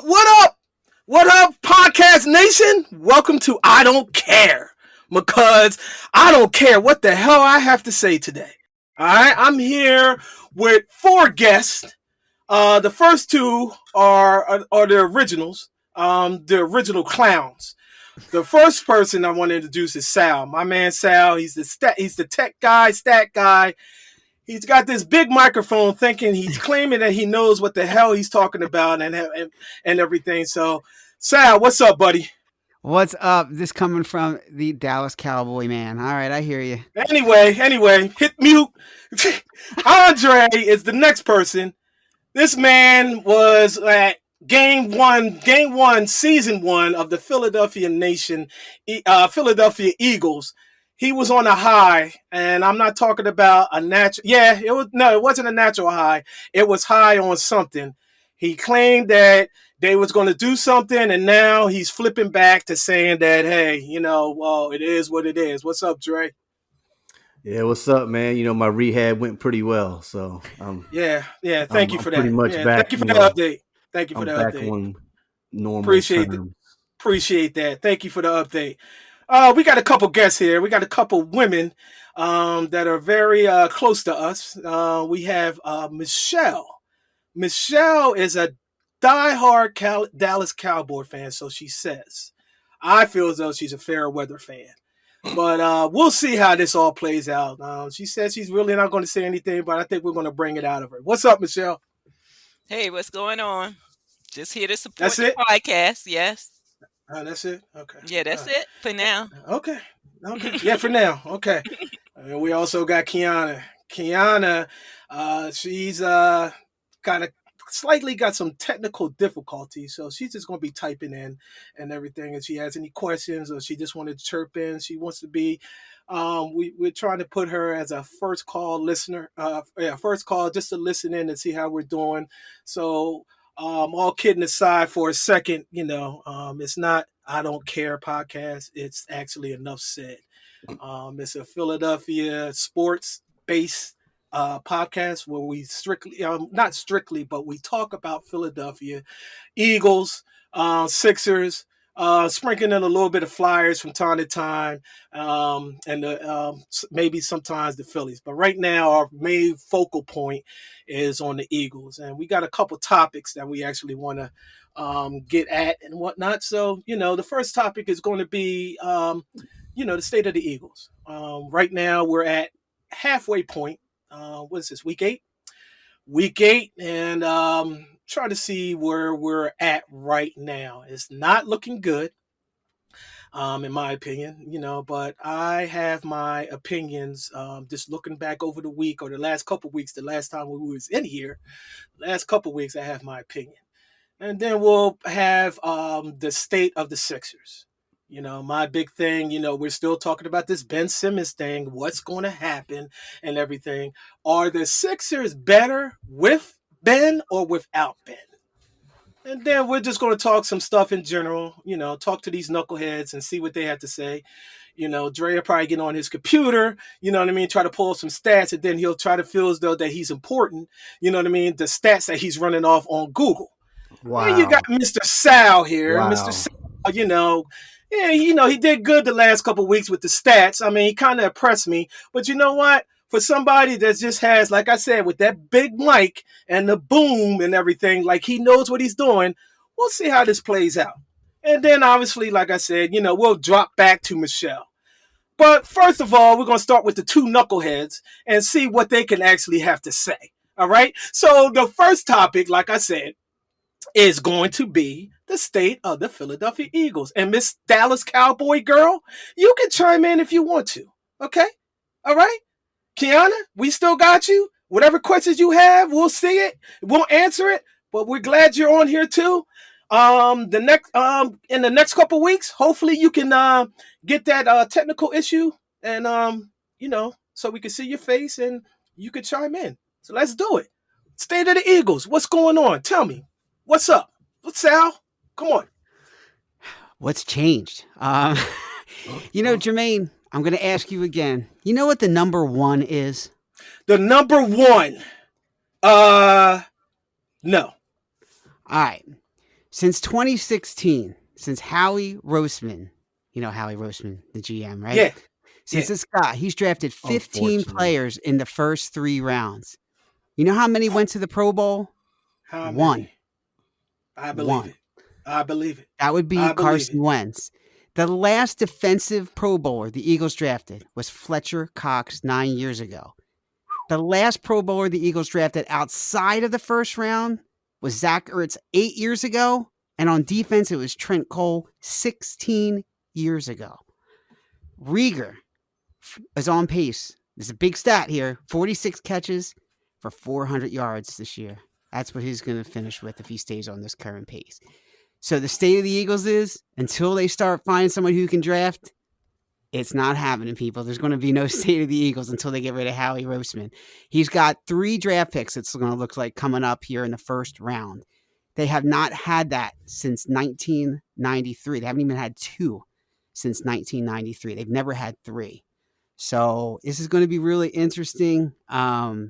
What up? What up, Podcast Nation? Welcome to I Don't Care. Because I don't care what the hell I have to say today. Alright, I'm here with four guests. The first two are the originals, the original clowns. The first person I want to introduce is Sal. My man Sal, he's the tech guy, stat guy. He's got this big microphone thinking he's claiming that he knows what the hell he's talking about and everything. So, Sal, what's up, buddy? What's up? This coming from the Dallas Cowboy, man. All right, I hear you. Anyway, hit mute. Andre is the next person. This man was at game one, season one of the Philadelphia Eagles. He was on a high, and I'm not talking about a natural. Yeah, it wasn't a natural high. It was high on something. He claimed that they was going to do something, and now he's flipping back to saying that, hey, well, it is what it is. What's up, Dre? Yeah, what's up, man? My rehab went pretty well, so yeah. Thank you for that. Pretty much back. Thank you for the update. Thank you for the back update. On normal Appreciate that. Thank you for the update. We got a couple guests here. We got a couple women that are very close to us. We have Michelle. Michelle is a diehard Dallas Cowboy fan, so she says. I feel as though she's a fair weather fan. But we'll see how this all plays out. She says she's really not going to say anything, but I think we're going to bring it out of her. What's up, Michelle? Hey, what's going on? Just here to support the podcast. Yes. That's it? Okay. Yeah, that's it for now. Okay. Yeah, for now. Okay. And we also got Keonna. Keonna, she's kind of slightly got some technical difficulties, so she's just going to be typing in and everything. If she has any questions or she just wanted to chirp in, she wants to be. We're trying to put her as a first call listener. First call just to listen in and see how we're doing. So. All kidding aside for a second, it's not I Don't Care podcast. It's actually Enough Said. It's a Philadelphia sports-based podcast where we not strictly, but we talk about Philadelphia Eagles, Sixers, sprinkling in a little bit of Flyers from time to time, and maybe sometimes the Phillies. But right now, our main focal point is on the Eagles, and we got a couple topics that we actually want to get at and whatnot. So, the first topic is going to be, the state of the Eagles. Right now, we're at halfway point. What is this, week 8? Week 8, and try to see where we're at right now. It's not looking good, in my opinion, but I have my opinions. Just looking back over the week or the last couple weeks, the last time we was in here, last couple weeks, I have my opinion. And then we'll have the state of the Sixers. My big thing, we're still talking about this Ben Simmons thing, what's going to happen and everything. Are the Sixers better with Ben or without Ben? And then we're just going to talk some stuff in general, talk to these knuckleheads and see what they have to say. Dre will probably get on his computer, try to pull some stats, and then he'll try to feel as though that he's important, the stats that he's running off on Google. Wow. And you got Mr. Sal here. Wow. Mr. Sal, yeah, he did good the last couple of weeks with the stats. I mean, he kind of impressed me. But you know what? For somebody that just has, like I said, with that big mic and the boom and everything, like he knows what he's doing, we'll see how this plays out. And then obviously, like I said, we'll drop back to Michelle. But first of all, we're going to start with the two knuckleheads and see what they can actually have to say. All right? So the first topic, like I said, is going to be the state of the Philadelphia Eagles. And Miss Dallas Cowboy girl, you can chime in if you want to. Okay? All right? Keonna, we still got you. Whatever questions you have, we'll see it. We'll answer it. But we're glad you're on here too. In the next couple weeks, hopefully you can get that technical issue and so we can see your face and you can chime in. So let's do it. State of the Eagles. What's going on? Tell me. What's up? What's Sal? Come on. What's changed? Jermaine, I'm going to ask you again. You know what the number 1 is? The number 1. No. All right. Since 2016, since Howie Roseman, you know Howie Roseman, the GM, right? Yeah. Since this guy, he's drafted 15 Unfortunately. players in the first 3 rounds. You know how many went to the Pro Bowl? How One. many? I believe it. I believe it. That would be I believe Carson it. Wentz. The last defensive Pro Bowler the Eagles drafted was Fletcher Cox 9 years ago. The last Pro Bowler the Eagles drafted outside of the first round was Zach Ertz 8 years ago. And on defense, it was Trent Cole 16 years ago. Rieger is on pace. There's a big stat here. 46 catches for 400 yards this year. That's what he's going to finish with if he stays on this current pace. So the state of the Eagles is, until they start finding someone who can draft, it's not happening, people. There's going to be no state of the Eagles until they get rid of Howie Roseman. He's got 3 draft picks, it's going to look like, coming up here in the first round. They have not had that since 1993. They haven't even had 2 since 1993. They've never had 3. So this is going to be really interesting. Got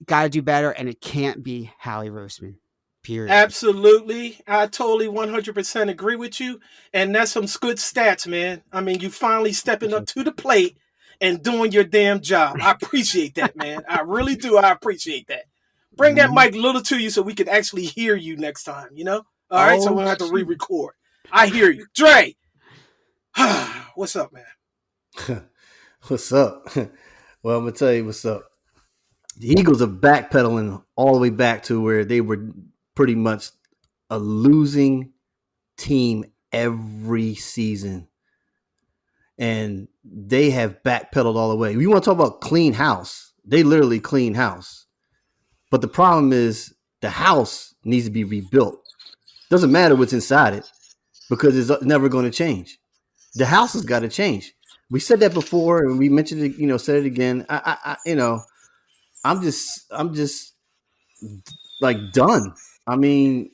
to do better, and it can't be Howie Roseman. Period. Absolutely. I totally 100% agree with you. And that's some good stats, man. I mean, you finally stepping up to the plate and doing your damn job. I appreciate that, man. I really do. I appreciate that. Bring that mic a little to you so we can actually hear you next time, you know? All right, so we don't have to re-record. I hear you. Dre, what's up, man? What's up? Well, I'm going to tell you what's up. The Eagles are backpedaling all the way back to where they were pretty much a losing team every season. And they have backpedaled all the way. You want to talk about clean house. They literally clean house. But the problem is the house needs to be rebuilt. Doesn't matter what's inside it because it's never going to change. The house has got to change. We said that before and we mentioned it, said it again. I'm just like done. I mean,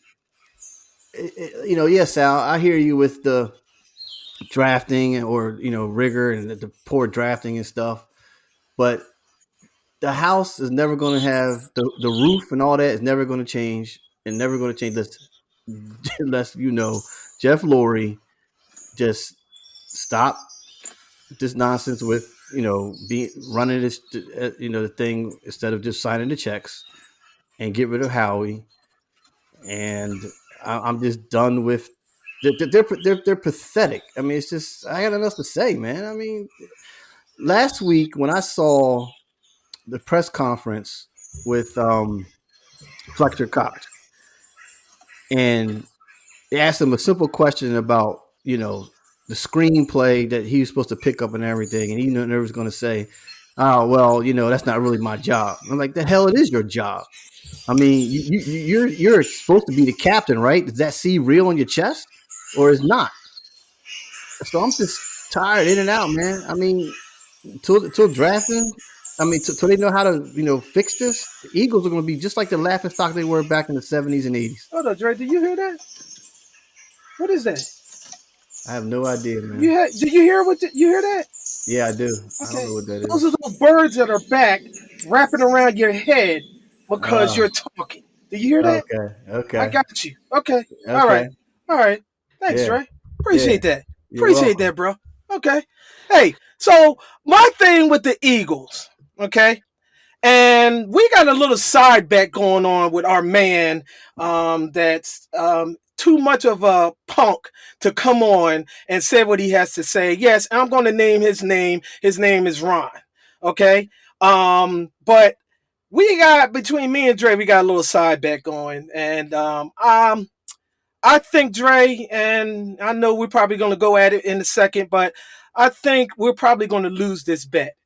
yes, Al, I hear you with the drafting or, rigor and the poor drafting and stuff. But the house is never going to have the roof and all that is never going to change and never going to change unless, Jeff Lurie just stop this nonsense with, running this, the thing instead of just signing the checks and get rid of Howie. And I'm just done with. They're pathetic. I mean, it's just I got nothing else to say, man. I mean, last week when I saw the press conference with Fletcher Cox, and they asked him a simple question about the screenplay that he was supposed to pick up and everything, and he never was going to say, "Oh, well, that's not really my job." I'm like, "The hell, it is your job." I mean, you're supposed to be the captain, right? Does that C real on your chest, or is not? So I'm just tired in and out, man. I mean, till drafting, till they know how to fix this, the Eagles are going to be just like the laughing stock they were back in the 70s and 80s. Hold on, Dre. Did you hear that? What is that? I have no idea, man. Did you hear you hear that? Yeah, I do. Okay. I don't know what that is. Those are those birds that are back wrapping around your head because you're talking. Do you hear that? Okay. I got you. Okay. All right. Thanks, Dre. Appreciate that. Appreciate that, bro. Okay. Hey, so my thing with the Eagles, okay? And we got a little side bet going on with our man that's too much of a punk to come on and say what he has to say. Yes, I'm going to name his name. His name is Ron. Okay? But we got, between me and Dre, we got a little side bet going. And I think Dre, and I know we're probably going to go at it in a second, but I think we're probably going to lose this bet.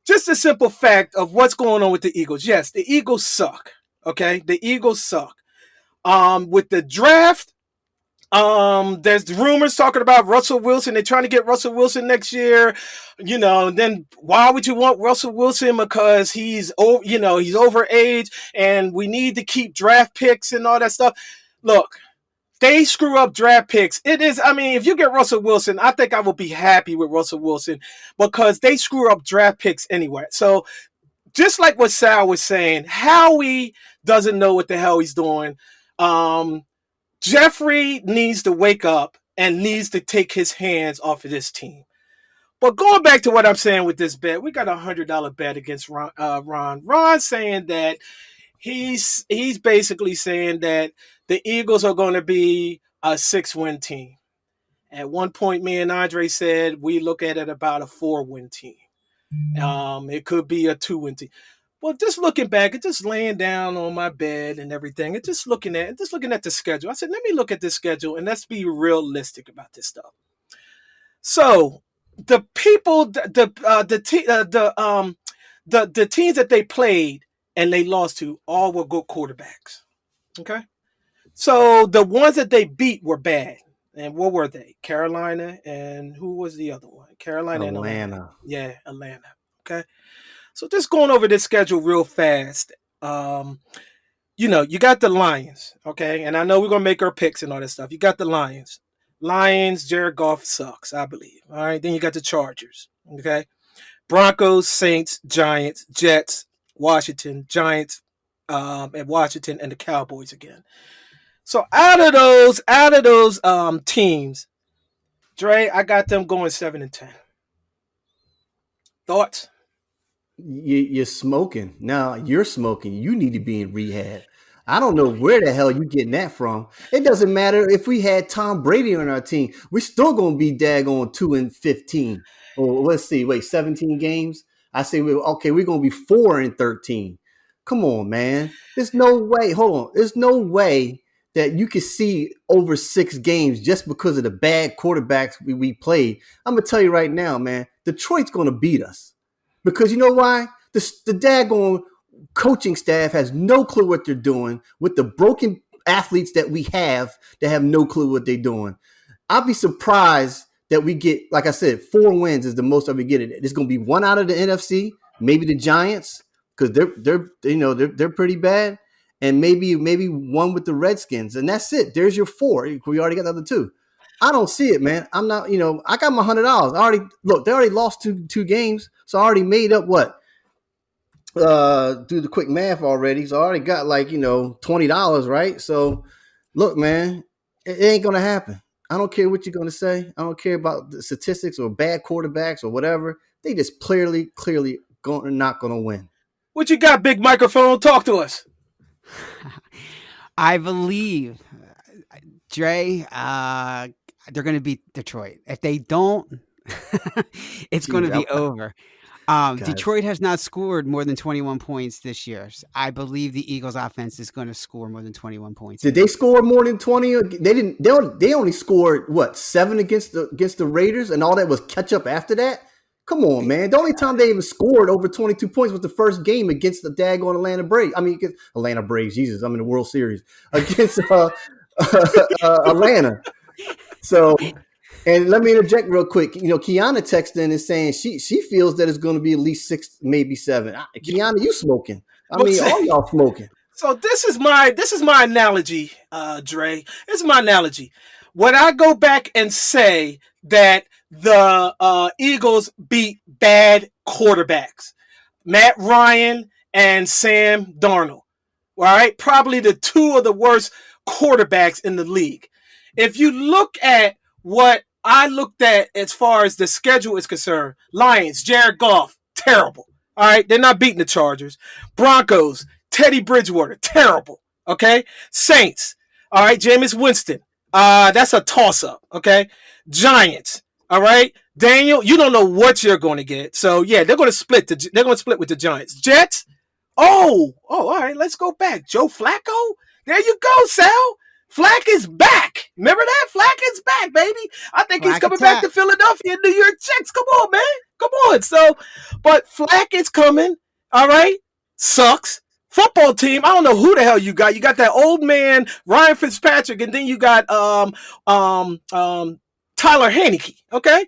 Just a simple fact of what's going on with the Eagles. Yes, the Eagles suck. Okay? The Eagles suck. With the draft, there's rumors talking about Russell Wilson. They're trying to get Russell Wilson next year. Then why would you want Russell Wilson? Because he's over age and we need to keep draft picks and all that stuff. Look, they screw up draft picks. If you get Russell Wilson, I think I will be happy with Russell Wilson because they screw up draft picks anyway. So just like what Sal was saying, Howie doesn't know what the hell he's doing. Jeffrey needs to wake up and needs to take his hands off of this team. But going back to what I'm saying with this bet, we got $100 bet against Ron. Ron's saying that he's basically saying that the Eagles are going to be a 6-win team. At one point, me and Andre said we look at it about a 4-win team. It could be a 2-win team. Well, just looking back and just laying down on my bed and everything, and just looking at the schedule, I said, let me look at this schedule and let's be realistic about this stuff. So the people, the teams that they played and they lost to all were good quarterbacks. Okay, so the ones that they beat were bad. And what were they? Carolina and who was the other one? Carolina and Atlanta. Yeah, Atlanta. Okay. So just going over this schedule real fast. You got the Lions, okay? And I know we're gonna make our picks and all that stuff. You got the Lions. Jared Goff sucks, I believe. All right. Then you got the Chargers. Okay. Broncos, Saints, Giants, Jets, Washington, Giants, and Washington, and the Cowboys again. So out of those teams, Dre, I got them going 7-10. Thoughts? You're smoking. Now you're smoking. You need to be in rehab. I don't know where the hell you getting that from. It doesn't matter if we had Tom Brady on our team. We're still going to be daggone 2-15. Or let's see, 17 games. I say, we're going to be 4-13. Come on, man. There's no way. Hold on. There's no way that you can see over 6 games just because of the bad quarterbacks we played. I'm going to tell you right now, man, Detroit's going to beat us. Because you know why? The daggone coaching staff has no clue what they're doing with the broken athletes that we have that have no clue what they're doing. I'll be surprised that we get, like I said, 4 wins is the most that we get. It's going to be 1 out of the NFC, maybe the Giants, because they're pretty bad, and maybe 1 with the Redskins, and that's it. There's your 4. We already got the other 2. I don't see it, man. I'm not, I got my $100. They already lost two games, so I already made up what? Do the quick math already. So I already got $20, right? So look, man, it ain't gonna happen. I don't care what you're gonna say. I don't care about the statistics or bad quarterbacks or whatever. They just clearly not gonna win. What you got, big microphone? Talk to us. I believe, Dre, they're going to beat Detroit. If they don't, it's going to be over. Detroit has not scored more than 21 points this year. I believe the Eagles offense is going to score more than 21 points. Did they score more than 20? They didn't. They only scored 7 against the Raiders, and all that was catch up after that. Come on, man. The only time they even scored over 22 points was the first game against the daggone Atlanta Braves. I mean, against Atlanta Braves. Jesus, I'm in the World Series against Atlanta. So, and let me interject real quick. Keonna texted in and saying she feels that it's going to be at least 6, maybe 7. Keonna, you smoking? All y'all smoking. So this is my analogy, Dre. This is my analogy. When I go back and say that the Eagles beat bad quarterbacks, Matt Ryan and Sam Darnold, all right, probably the 2 of the worst quarterbacks in the league. If you look at what I looked at as far as the schedule is concerned, Lions, Jared Goff, terrible. All right, they're not beating the Chargers. Broncos, Teddy Bridgewater, terrible. Okay, Saints, all right, Jameis Winston, that's a toss-up. Okay, Giants, all right, Daniel, you don't know what you're going to get. So yeah, they're going to split. They're going to split with the Giants. Jets, all right, let's go back. Joe Flacco, there you go, Sal. Flack is back. Remember that? Flack is back, baby. I think he's coming back to Philadelphia, New York Jets. Come on, man. Come on. So, but Flack is coming. All right. Sucks. Football team. I don't know who the hell you got. You got that old man, Ryan Fitzpatrick, and then you got Tyler Heineke. Okay.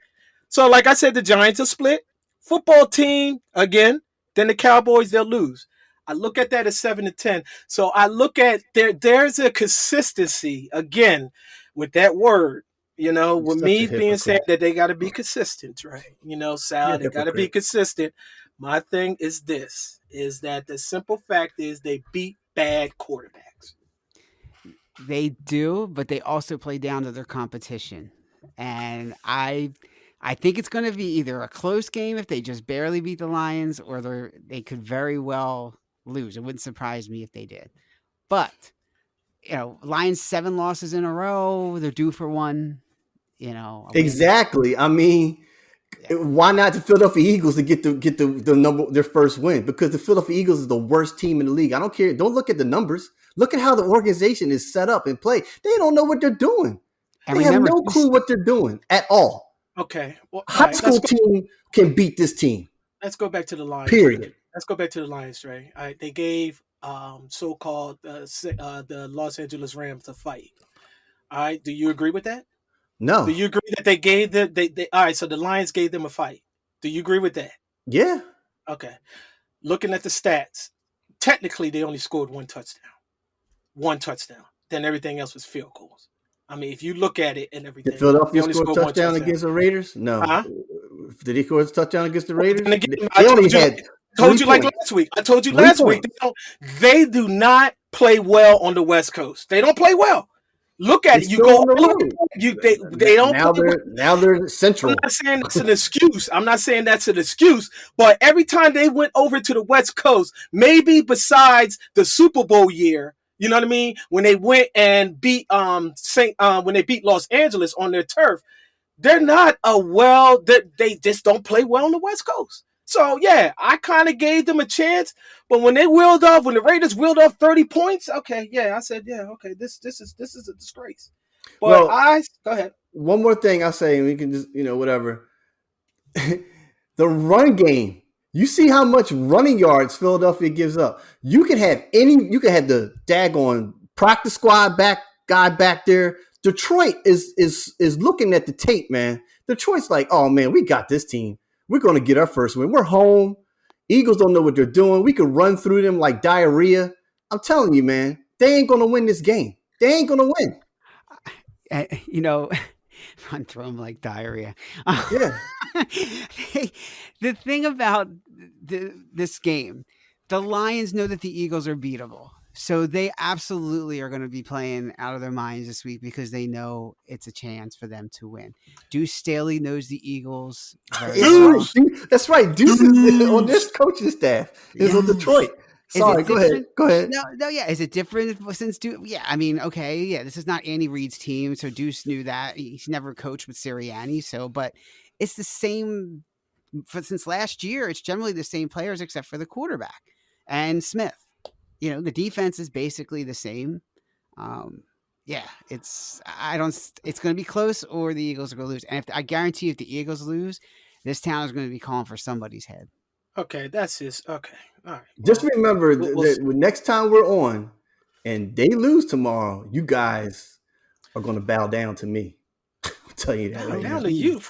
So, like I said, the Giants will split. Football team, again, then the Cowboys, they'll lose. I look at that as 7-10. So I look at there's a consistency again with that word, with me being said that they got to be consistent, right? Sal, they got to be consistent. My thing is that the simple fact is they beat bad quarterbacks. They do, but they also play down to their competition. And I think it's going to be either a close game if they just barely beat the Lions, or they could very well lose. It wouldn't surprise me if they did. But Lions 7 losses in a row. They're due for one. Exactly. I mean, why not the Philadelphia Eagles to get their first win? Because the Philadelphia Eagles is the worst team in the league. I don't care. Don't look at the numbers. Look at how the organization is set up and play. They don't know what they're doing. They have no clue what they're doing at all. Okay. Well, high school team can beat this team. Let's go back to the Lions. Period. Let's go back to the Lions, Trey. All right, they gave so-called the Los Angeles Rams a fight. All right, do you agree with that? No. Do you agree that they gave they all right, so the Lions gave them a fight. Do you agree with that? Yeah. Okay. Looking at the stats, technically they only scored one touchdown. Then everything else was field goals. I mean, if you look at it and everything. Did Philadelphia score a touchdown against the Raiders? No. Uh-huh. Did he score a touchdown against the Raiders? Again, I told you last week. I told you last week. They do not play well on the West Coast. They don't play well. Look at it. You go. They don't. Now they're central. I'm not saying that's an excuse. But every time they went over to the West Coast, maybe besides the Super Bowl year, you know what I mean, when they went and beat when they beat Los Angeles on their turf, they're not they just don't play well on the West Coast. So yeah, I kind of gave them a chance, but when the Raiders wheeled off 30 points, okay, yeah, I said, yeah, okay, this is a disgrace. But go ahead. One more thing I say, and we can just whatever. The run game. You see how much running yards Philadelphia gives up. You could have the daggone practice squad guy back there. Detroit is looking at the tape, man. Detroit's like, oh man, we got this team. We're going to get our first win. We're home. Eagles don't know what they're doing. We could run through them like diarrhea. I'm telling you, man, they ain't going to win this game. They ain't going to win. Run through them like diarrhea. Yeah. The thing about this game, the Lions know that the Eagles are beatable. So they absolutely are going to be playing out of their minds this week because they know it's a chance for them to win. Deuce Staley knows the Eagles. That's right. Deuce is on this coaching staff. Is on Detroit. Sorry, go ahead. No, yeah. Is it different since Deuce? Yeah, I mean, okay, yeah. This is not Andy Reid's team, so Deuce knew that. He's never coached with Sirianni, but it's the same since last year. It's generally the same players except for the quarterback and Smith. The defense is basically the same. It's going to be close, or the Eagles are going to lose. And I guarantee if the Eagles lose, this town is going to be calling for somebody's head. Okay, that's just okay. All right. Just remember that next time we're on, and they lose tomorrow, you guys are going to bow down to me. I'll tell you that. Bow down to you?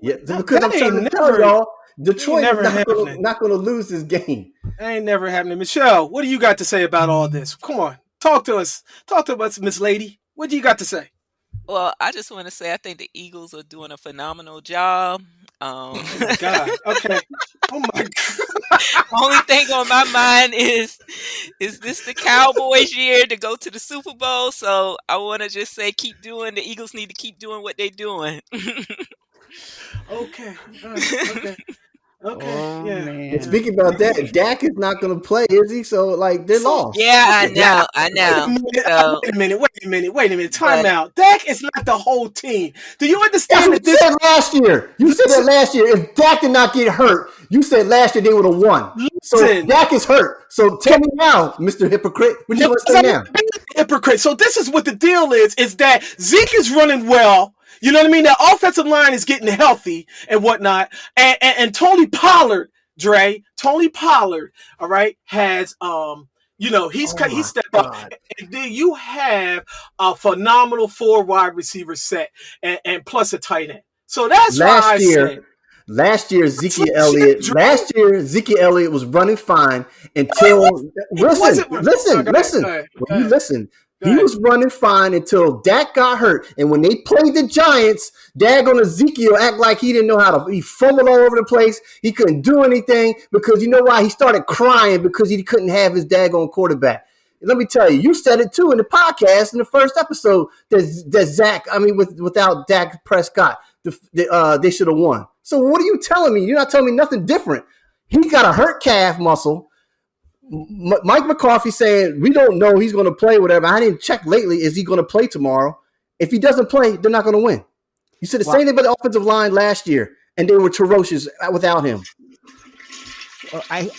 Because I'm trying to tell y'all, Detroit is not going to lose this game. That ain't never happening. Michelle, what do you got to say about all this? Come on, talk to us. Talk to us, Miss Lady. What do you got to say? Well, I just want to say I think the Eagles are doing a phenomenal job. Oh my God. Okay. Oh my God. Only thing on my mind is this the Cowboys' year to go to the Super Bowl? So I want to just say the Eagles need to keep doing what they're doing. Okay. Okay. Yeah. Man. And speaking about that, Dak is not going to play, is he? So, they're lost. Yeah, I know. Wait a minute. Time out. Dak is not the whole team. Do you understand that this? Last year. You said that last year. If Dak did not get hurt, you said last year they would have won. So Dak is hurt. So tell me now, Mr. Hypocrite. What you want to say now? Hypocrite. So this is what the deal is that Zeke is running well. You know what I mean? The offensive line is getting healthy and whatnot. And Tony Pollard, all right, has he stepped up. And then you have a phenomenal 4 wide receiver set and plus a tight end. So that's Last year, Ezekiel Elliott was running fine until listen. He was running fine until Dak got hurt. And when they played the Giants, daggone Ezekiel act like he didn't know how to. He fumbled all over the place. He couldn't do anything because you know why? He started crying because he couldn't have his daggone quarterback. Let me tell you, you said it too in the podcast in the first episode that Zach, without Dak Prescott, they should have won. So what are you telling me? You're not telling me nothing different. He got a hurt calf muscle. Mike McCarthy saying we don't know he's going to play, whatever. I didn't check lately. Is he going to play tomorrow? If he doesn't play, they're not going to win. You said the same thing about the offensive line last year, and they were ferocious without him. Flush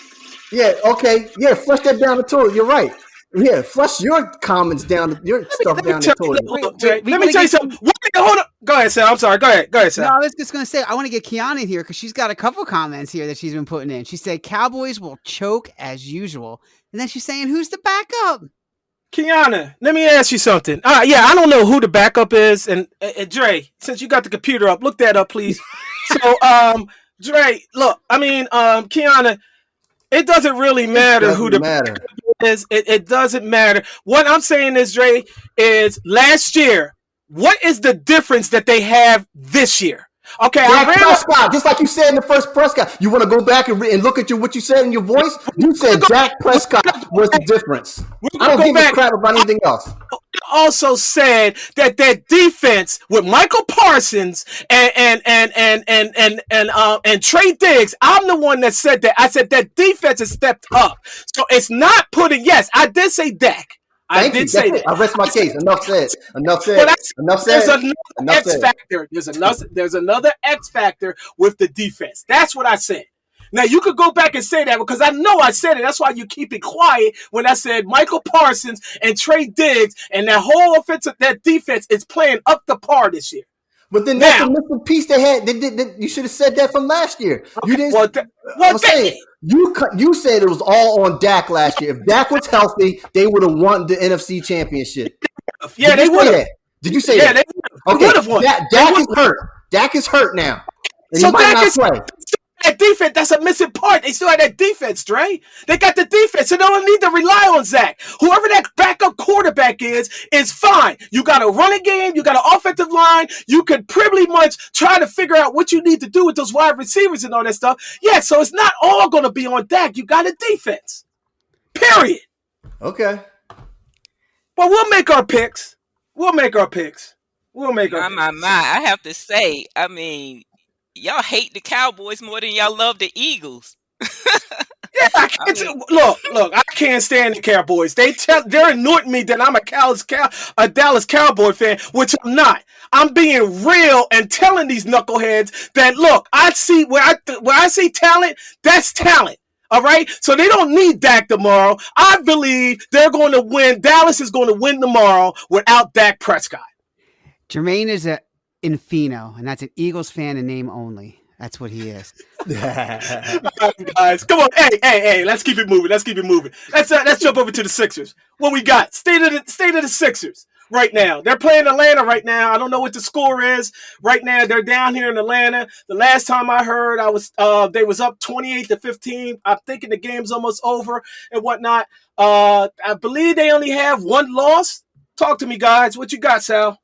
that down the toilet. You're right. Yeah, flush your comments down, your stuff down the toilet. Let me tell you something. Hold on. Go ahead, Sal. I'm sorry. Go ahead, Sal. No, I was just going to say, I want to get Keonna in here because she's got a couple comments here that she's been putting in. She said, Cowboys will choke as usual. And then she's saying, who's the backup? Keonna, let me ask you something. I don't know who the backup is. And Dre, since you got the computer up, look that up, please. So, Dre, look, Keonna, it doesn't really matter who the backup is. It doesn't matter. What I'm saying is, Dre, is last year, what is the difference that they have this year? Okay, Dak Prescott, just like you said in the first Prescott. You want to go back and look at what you said in your voice? You said Dak Prescott was the difference. I don't give a crap about anything else. Also said that defense with Michael Parsons and Trey Diggs, I'm the one that said that. I said that defense has stepped up. So it's not putting. Yes, I did say Dak. I did say that. I rest my case. Enough said. There's another X factor. There's another X factor with the defense. That's what I said. Now, you could go back and say that because I know I said it. That's why you keep it quiet when I said Michael Parsons and Trey Diggs and that whole that defense is playing up the par this year. But then that's the missing piece they had. You should have said that from last year. Okay. You didn't. You said it was all on Dak last year. If Dak was healthy, they would have won the NFC Championship. Yeah, they would have. Did you say that? They would have won. Dak is hurt. Dak is hurt now. And so he might not play. That defense, that's a missing part. They still have that defense, Dre. They got the defense, so they don't need to rely on Zach. Whoever that backup quarterback is fine. You got a running game, you got an offensive line. You could pretty much try to figure out what you need to do with those wide receivers and all that stuff. Yeah, so it's not all going to be on Dak. You got a defense. Period. Okay. Well, we'll make our picks. My. I have to say, y'all hate the Cowboys more than y'all love the Eagles. Yeah, look, I can't stand the Cowboys. They're anointing me that I'm a Dallas Cowboy fan, which I'm not. I'm being real and telling these knuckleheads that look, I see where I see talent, that's talent. All right, so they don't need Dak tomorrow. I believe they're going to win. Dallas is going to win tomorrow without Dak Prescott. Jermaine is a Infino, and that's an Eagles fan in name only. That's what he is. All right, guys, come on. Hey, let's keep it moving. Let's jump over to the Sixers. What we got? State of the Sixers right now. They're playing Atlanta right now. I don't know what the score is right now. They're down here in Atlanta. The last time I heard, they was up 28-15. I'm thinking the game's almost over and whatnot. I believe they only have one loss. Talk to me, guys. What you got, Sal?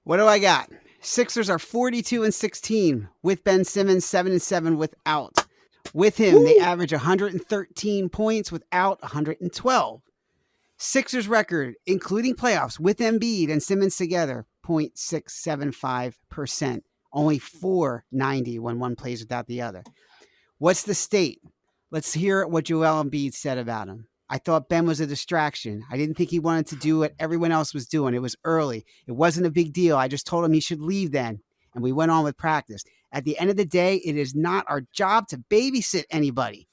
What do I got? Sixers are 42-16 with Ben Simmons, 7-7 without. With him, they average 113 points without 112. Sixers record, including playoffs, with Embiid and Simmons together, 0.675%. Only 490 when one plays without the other. What's the state? Let's hear what Joel Embiid said about him. I thought Ben was a distraction. I didn't think he wanted to do what everyone else was doing. It was early. It wasn't a big deal. I just told him he should leave then. And we went on with practice. At the end of the day, it is not our job to babysit anybody.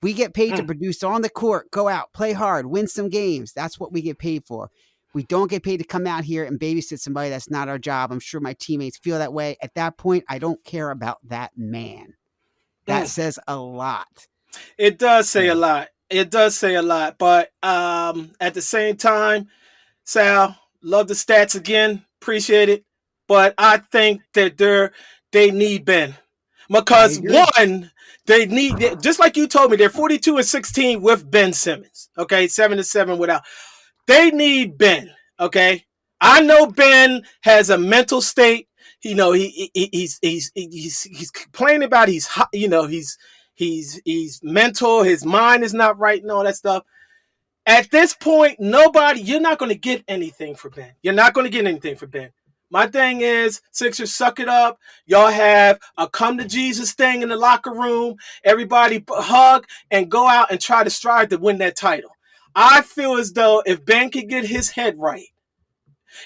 We get paid to produce on the court, go out, play hard, win some games. That's what we get paid for. We don't get paid to come out here and babysit somebody. That's not our job. I'm sure my teammates feel that way. At that point, I don't care about that man. That says a lot. It does say a lot. But at the same time, Sal, love the stats again, appreciate it. But I think that they need Ben because one, they need, just like you told me, they're 42-16 with Ben Simmons. Okay, 7-7 without. They need Ben. Okay, I know Ben has a mental state. You know, he's complaining about he's mental, his mind is not right and all that stuff. At this point, you're not going to get anything for Ben. You're not going to get anything for Ben. My thing is, Sixers, suck it up. Y'all have a come to Jesus thing in the locker room. Everybody hug and go out and try to strive to win that title. I feel as though if Ben could get his head right,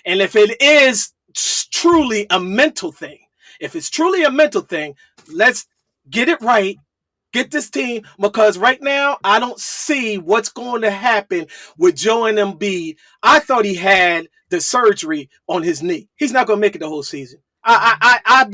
and if it is truly a mental thing, if it's truly a mental thing, let's get it right. Get this team, because right now I don't see what's going to happen with Joel Embiid. I thought he had the surgery on his knee. He's not going to make it the whole season. I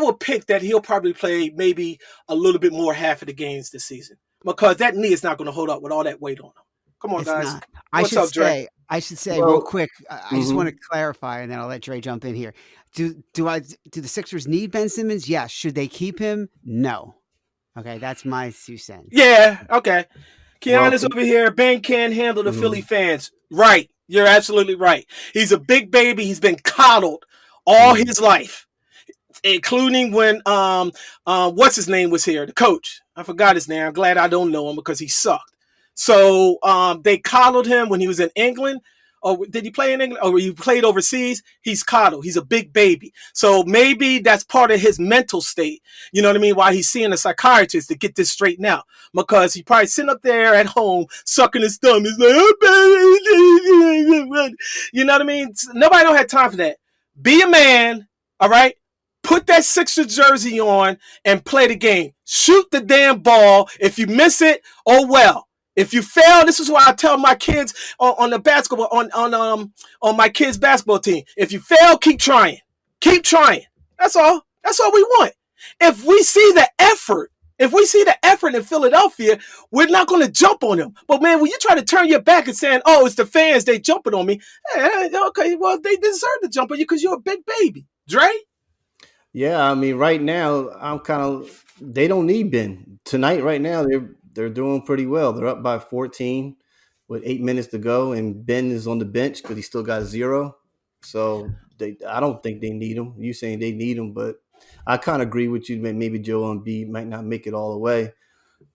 will pick that he'll probably play maybe a little bit more half of the games this season, because that knee is not going to hold up with all that weight on him. Come on, It's guys. not. I What's should up, Dre? say. I should say real Well, quick. I just want to clarify, and then I'll let Dre jump in here. Do the Sixers need Ben Simmons? Yes. Should they keep him? No. Okay, that's my 2 cents. Yeah, okay. well, Keona's over here. Ben can't handle the Philly mhm, fans. Right. You're absolutely right. He's a big baby. He's been coddled all mhm. his life, including when what's his name was here, the coach. I forgot his name. I'm glad I don't know him because he sucked. So they coddled him when he was in England. Or did he play in England? Or he played overseas? He's coddled. He's a big baby. So maybe that's part of his mental state. You know what I mean? Why he's seeing a psychiatrist to get this straightened out. Because he probably sitting up there at home sucking his thumb. He's like, you know what I mean? Nobody don't have time for that. Be a man, all right? Put that Sixers jersey on and play the game. Shoot the damn ball. If you miss it, oh well. If you fail, this is why I tell my kids on the basketball on my kids' basketball team. If you fail, keep trying. Keep trying. That's all. That's all we want. If we see the effort, in Philadelphia, we're not going to jump on them. But man, when you try to turn your back and saying, "Oh, it's the fans, they jumping on me," okay, well, they deserve to jump on you because you're a big baby, Dre. Yeah, I mean, right now I'm kind of. They don't need Ben tonight. Right now, they're doing pretty well. They're up by 14 with 8 minutes to go, and Ben is on the bench because he still got zero. So I don't think they need him. You saying they need him, but I kind of agree with you. Maybe Joel Embiid might not make it all the way,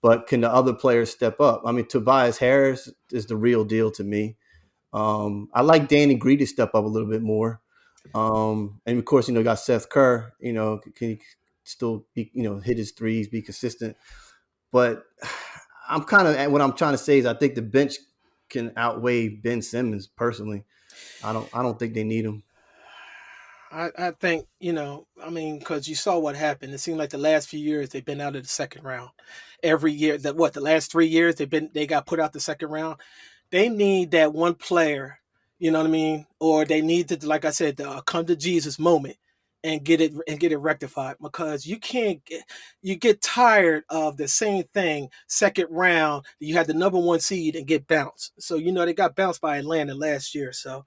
but can the other players step up? I mean, Tobias Harris is the real deal to me. I like Danny Green to step up a little bit more. And of course, you got Seth Kerr, can he still be, hit his threes, be consistent. But I'm kind of, what I'm trying to say is I think the bench can outweigh Ben Simmons personally. I don't think they need him. I think, because you saw what happened. It seemed like the last few years they've been out of the second round. Every year, the last 3 years they got put out the second round. They need that one player, you know what I mean? Or they need to, like I said, the come to Jesus moment and get it rectified, because you get tired of the same thing second round. You had the number one seed and get bounced. So they got bounced by Atlanta last year. So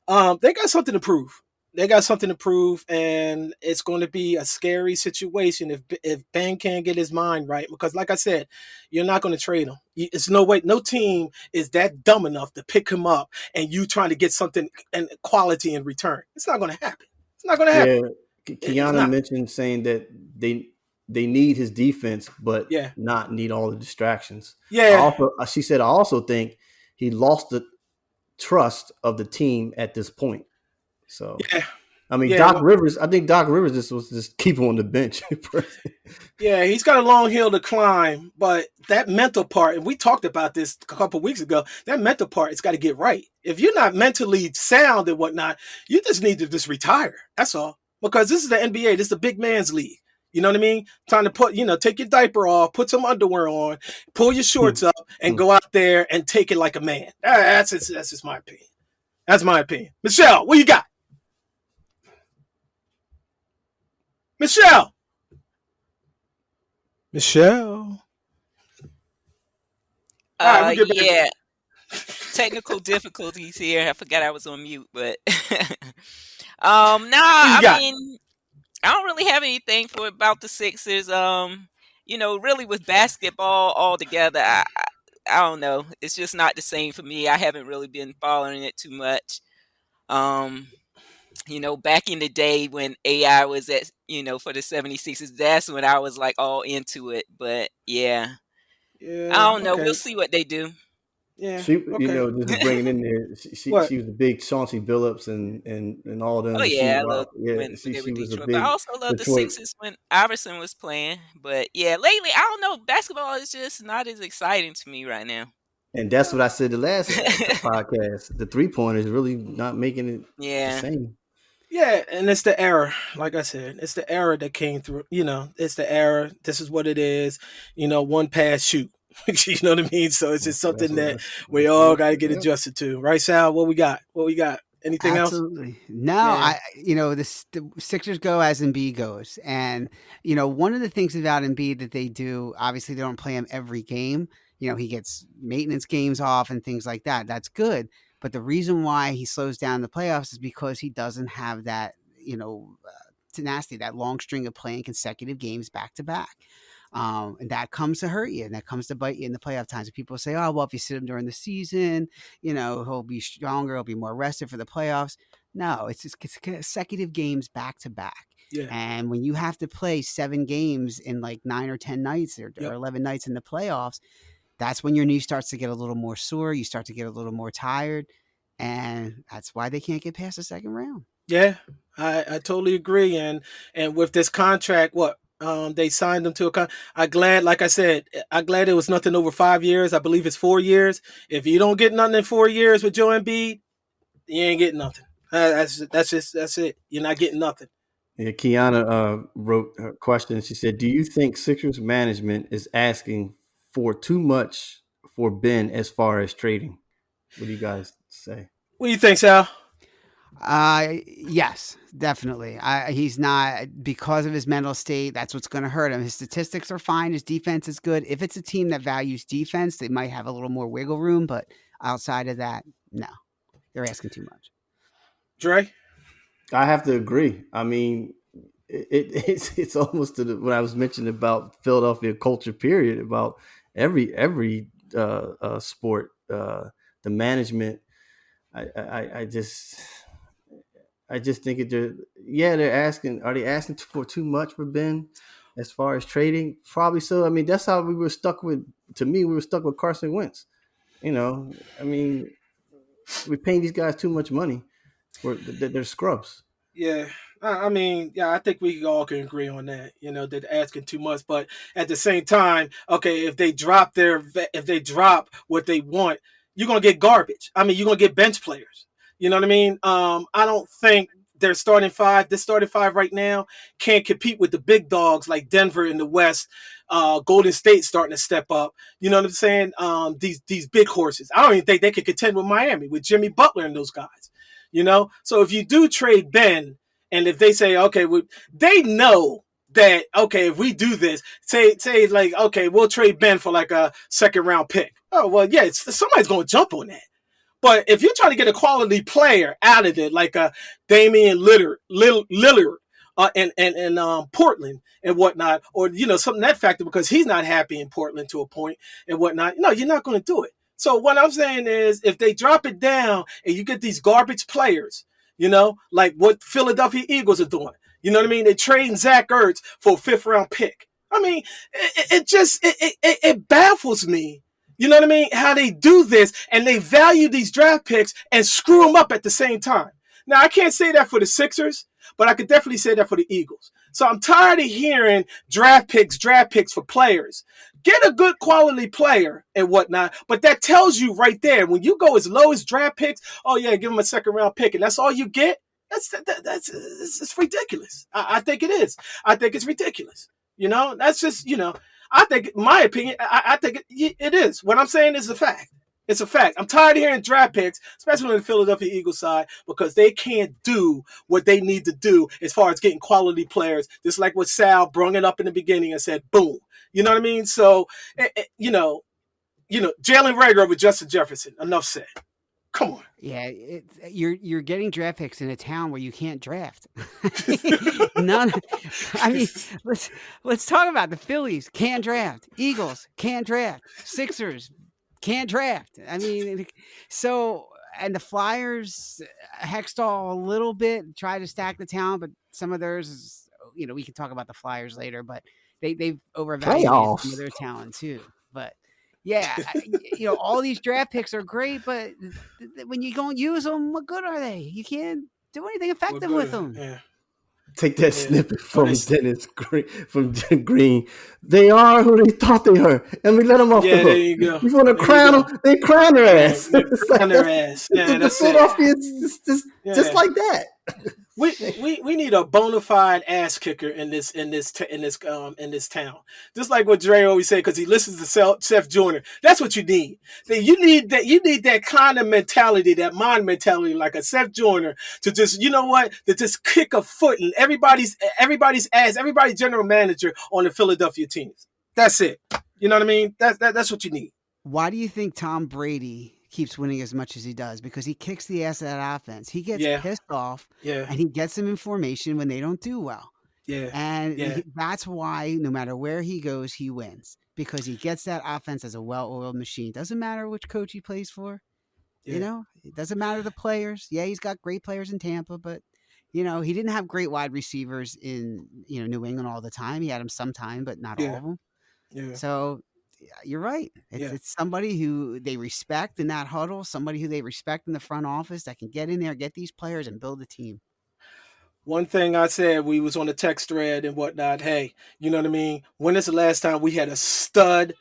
they got something to prove. They got something to prove, and it's going to be a scary situation if Ben can't get his mind right. Because, like I said, you're not going to trade him. It's no way. No team is that dumb enough to pick him up, and you trying to get something and quality in return. It's not going to happen. It's not going to happen. Yeah, It's Kiana not. mentioned saying that they need his defense, but Yeah. not need all the distractions. Yeah. She said, I also think he lost the trust of the team at this point. So, Yeah. I mean, Yeah. Doc Rivers. I think Doc Rivers was just keep him on the bench. Yeah, he's got a long hill to climb, but that mental part, and we talked about this a couple of weeks ago, that mental part, it's got to get right. If you're not mentally sound and whatnot, you just need to just retire. That's all. Because this is the NBA. This is the big man's league. You know what I mean? Time to take your diaper off, put some underwear on, pull your shorts up, and go out there and take it like a man. That's just my opinion. That's my opinion. Michelle, what you got? Michelle. Michelle. All right, we get back. Yeah, technical difficulties here. I forgot I was on mute, but nah, What you I got? mean, I don't really have anything for about the Sixers. Really with basketball altogether, I don't know. It's just not the same for me. I haven't really been following it too much. Um, back in the day when AI was for the 76ers, that's when I was like all into it. But yeah. I Yeah. don't know. Okay. We'll see what they do. Yeah. She, Okay. just to bring it in there, What? she was a big Chauncey Billups and all Oh them. The yeah, shoot I love rock, yeah. when they were She was a Detroit, but I big also love the Detroit, Sixers when Iverson was playing. But yeah, lately I don't know. Basketball is just not as exciting to me right now. and that's what I said the last podcast. The 3-pointer is really not making it the Yeah. same. Yeah, and it's the error. Like I said, it's the error that came through. It's the error. This is what it is. One pass shoot. You know what I mean? So it's just something that we That's what all it got to is. get Yeah. adjusted to, right, Sal? What we got? What we got? Anything else? Absolutely. No, Yeah. the Sixers go as Embiid goes. And, one of the things about Embiid that they do, obviously they don't play him every game. He gets maintenance games off and things like that. That's good. But the reason why he slows down the playoffs is because he doesn't have that, tenacity, that long string of playing consecutive games back to back. And that comes to hurt you, and that comes to bite you in the playoff times. And people say, "Oh, well, if you sit him during the season, he'll be stronger, he'll be more rested for the playoffs." No, it's just consecutive games back to back. Yeah. And when you have to play 7 games in like 9 or 10 nights or Yep. 11 nights in the playoffs, that's when your knee starts to get a little more sore. You start to get a little more tired, and that's why they can't get past the second round. Yeah, I totally agree. And with this contract, what they signed him to a con. I glad, like I said, I glad it was nothing over 5 years. I believe it's 4 years. If you don't get nothing in 4 years with Joe Embiid, you ain't getting nothing. That's it. You're not getting nothing. Yeah, Kiana wrote her question. She said, "Do you think Sixers management is asking for too much for Ben as far as trading?" What do you guys say? What do you think, Sal? Yes, definitely. He's not, because of his mental state. That's what's going to hurt him. His statistics are fine. His defense is good. If it's a team that values defense, they might have a little more wiggle room. But outside of that, no, they're asking too much. Dre? I have to agree. I mean, it's almost to what I was mentioning about Philadelphia culture. Period. About every sport, the management. I just think they're asking. Are they asking for too much for Ben as far as trading? Probably so. I mean, that's how we were stuck with. To me, we were stuck with Carson Wentz. I mean, we're paying these guys too much money for they're scrubs. Yeah. I mean, yeah, I think we all can agree on that. They're asking too much, but at the same time, okay, if they drop what they want, you're gonna get garbage. I mean, you're gonna get bench players. You know what I mean? I don't think their starting five, this starting five right now, can't compete with the big dogs like Denver in the West. Golden State starting to step up. You know what I'm saying? These big horses. I don't even think they can contend with Miami with Jimmy Butler and those guys. So if you do trade Ben, and if they say, okay, they know that, okay, if we do this, say like, okay, we'll trade Ben for like a second round pick. Oh, well, yeah, somebody's going to jump on that. But if you're trying to get a quality player out of it, like a Damian Lillard and Portland and whatnot, or something that factor, because he's not happy in Portland to a point and whatnot. No, you're not going to do it. So what I'm saying is, if they drop it down and you get these garbage players, like what Philadelphia Eagles are doing, you know what I mean? They're trading Zach Ertz for a 5th-round pick. I mean, it baffles me. You know what I mean? How they do this, and they value these draft picks and screw them up at the same time. Now, I can't say that for the Sixers, but I could definitely say that for the Eagles. So I'm tired of hearing draft picks for players. Get a good quality player and whatnot, but that tells you right there, when you go as low as draft picks, oh yeah, give them a second round pick, and that's all you get. It's ridiculous. I think it is. I think it's ridiculous. That's just, I think, my opinion, I think it is. What I'm saying is a fact. It's a fact. I'm tired of hearing draft picks, especially on the Philadelphia Eagles side, because they can't do what they need to do as far as getting quality players. Just like what Sal brung it up in the beginning and said, boom. You know what I mean? So, Jalen Rager over Justin Jefferson. Enough said. Come on. Yeah, you're getting draft picks in a town where you can't draft. None. I mean, let's talk about the Phillies can't draft, Eagles can't draft, Sixers can't draft. I mean, so, and the Flyers hexstall a little bit, try to stack the town, but some of theirs is, we can talk about the Flyers later, but they've overvalued some of Playoffs. their talent too. But Yeah, all these draft picks are great, but when you don't use them, what good are they? You can't do anything What effective good? with them. Yeah. Take that Yeah. snippet Or they from Dennis Green. Green. They are who they thought they were, and we let them off the Yeah, there hook. you go. You want to There you crown go. them? They crown their Yeah, ass. they It's crown like their that's ass. Yeah, the that's it. Philadelphia. It's just Yeah. like that. We need a bona fide ass kicker in this town. Just like what Dre always say, because he listens to Seth Joyner. That's what you need. You need that kind of mentality, that mind mentality, like a Seth Joyner, to just to just kick a foot in everybody's ass, everybody's general manager on the Philadelphia teams. That's it. You know what I mean? That's what you need. Why do you think Tom Brady keeps winning as much as he does? Because he kicks the ass of that offense. He gets pissed off, Yeah. and he gets them in formation when they don't do well. Yeah. And that's why no matter where he goes, he wins. Because he gets that offense as a well-oiled machine. Doesn't matter which coach he plays for. Yeah. It doesn't matter the players. Yeah, he's got great players in Tampa, but he didn't have great wide receivers in New England all the time. He had them sometime, but not all of them. Yeah. So you're right. It's somebody who they respect in that huddle, somebody who they respect in the front office that can get in there, get these players, and build a team. One thing I said, we was on the text thread and whatnot. Hey, you know what I mean? When is the last time we had a stud